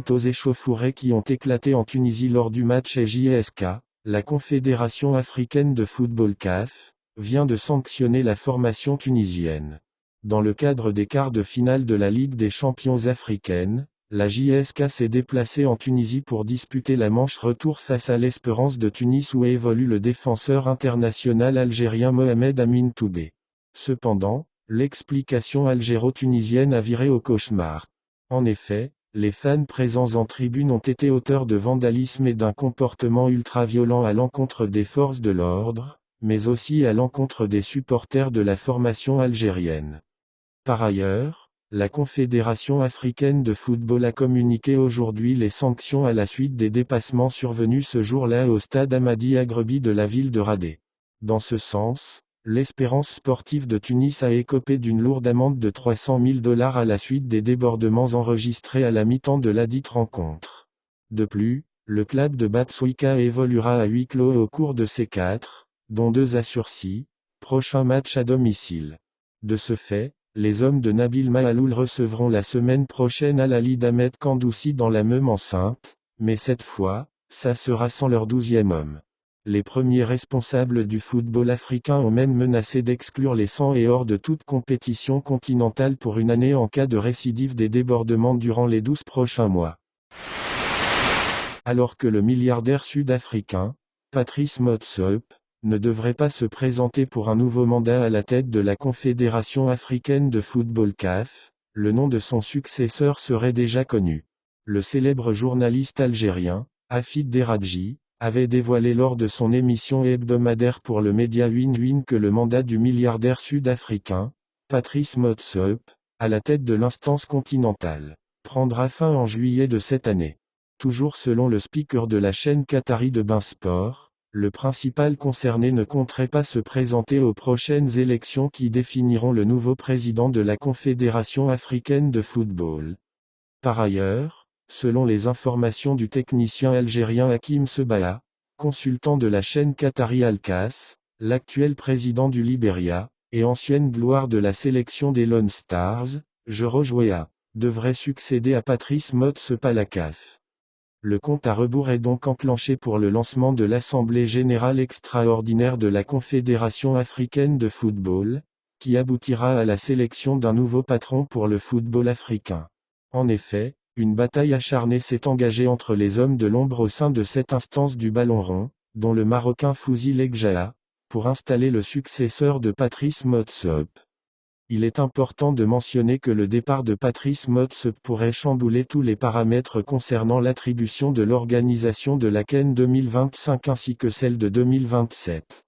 suite aux échauffourées qui ont éclaté en Tunisie lors du match JSK, la Confédération africaine de football CAF vient de sanctionner la formation tunisienne. Dans le cadre des quarts de finale de la Ligue des champions africaine, la JSK s'est déplacée en Tunisie pour disputer la manche retour face à l'Espérance de Tunis où évolue le défenseur international algérien Mohamed Amin Toubé. Cependant, l'explication algéro-tunisienne a viré au cauchemar. En effet, les fans présents en tribune ont été auteurs de vandalisme et d'un comportement ultra-violent à l'encontre des forces de l'ordre, mais aussi à l'encontre des supporters de la formation algérienne. Par ailleurs, la Confédération africaine de football a communiqué aujourd'hui les sanctions à la suite des dépassements survenus ce jour-là au stade Hamadi Agrebi de la ville de Radé. Dans ce sens, l'Espérance sportive de Tunis a écopé d'une lourde amende de 300 000 $ à la suite des débordements enregistrés à la mi-temps de ladite rencontre. De plus, le club de Bouteflika évoluera à huis clos au cours de ses 4, dont 2 à sursis, prochains matchs à domicile. De ce fait, les hommes de Nabil Mahaloul recevront la semaine prochaine Al Ahly d'Ahmed Kandoussi dans la même enceinte, mais cette fois, ça sera sans leur 12e homme. Les premiers responsables du football africain ont même menacé d'exclure les 100 et hors de toute compétition continentale pour une année en cas de récidive des débordements durant les 12 prochains mois. Alors que le milliardaire sud-africain, Patrice Motsepe, ne devrait pas se présenter pour un nouveau mandat à la tête de la Confédération africaine de football CAF, le nom de son successeur serait déjà connu. Le célèbre journaliste algérien, Hafid Deradji, avait dévoilé lors de son émission hebdomadaire pour le média Win que le mandat du milliardaire sud-africain, Patrice Motsepe, à la tête de l'instance continentale, prendra fin en juillet de cette année. Toujours selon le speaker de la chaîne qatari de Beansport, le principal concerné ne compterait pas se présenter aux prochaines élections qui définiront le nouveau président de la Confédération africaine de football. Par ailleurs, selon les informations du technicien algérien Hakim Sebaha, consultant de la chaîne qatari Al-Kas, l'actuel président du Liberia, et ancienne gloire de la sélection des Lone Stars, Joro Weah, devrait succéder à Patrice Motsepe à la CAF. Le compte à rebours est donc enclenché pour le lancement de l'Assemblée générale extraordinaire de la Confédération africaine de football, qui aboutira à la sélection d'un nouveau patron pour le football africain. En effet, une bataille acharnée s'est engagée entre les hommes de l'ombre au sein de cette instance du ballon rond, dont le Marocain Fouzi Legjaha, pour installer le successeur de Patrice Motsepe. Il est important de mentionner que le départ de Patrice Motsepe pourrait chambouler tous les paramètres concernant l'attribution de l'organisation de la CAN 2025 ainsi que celle de 2027.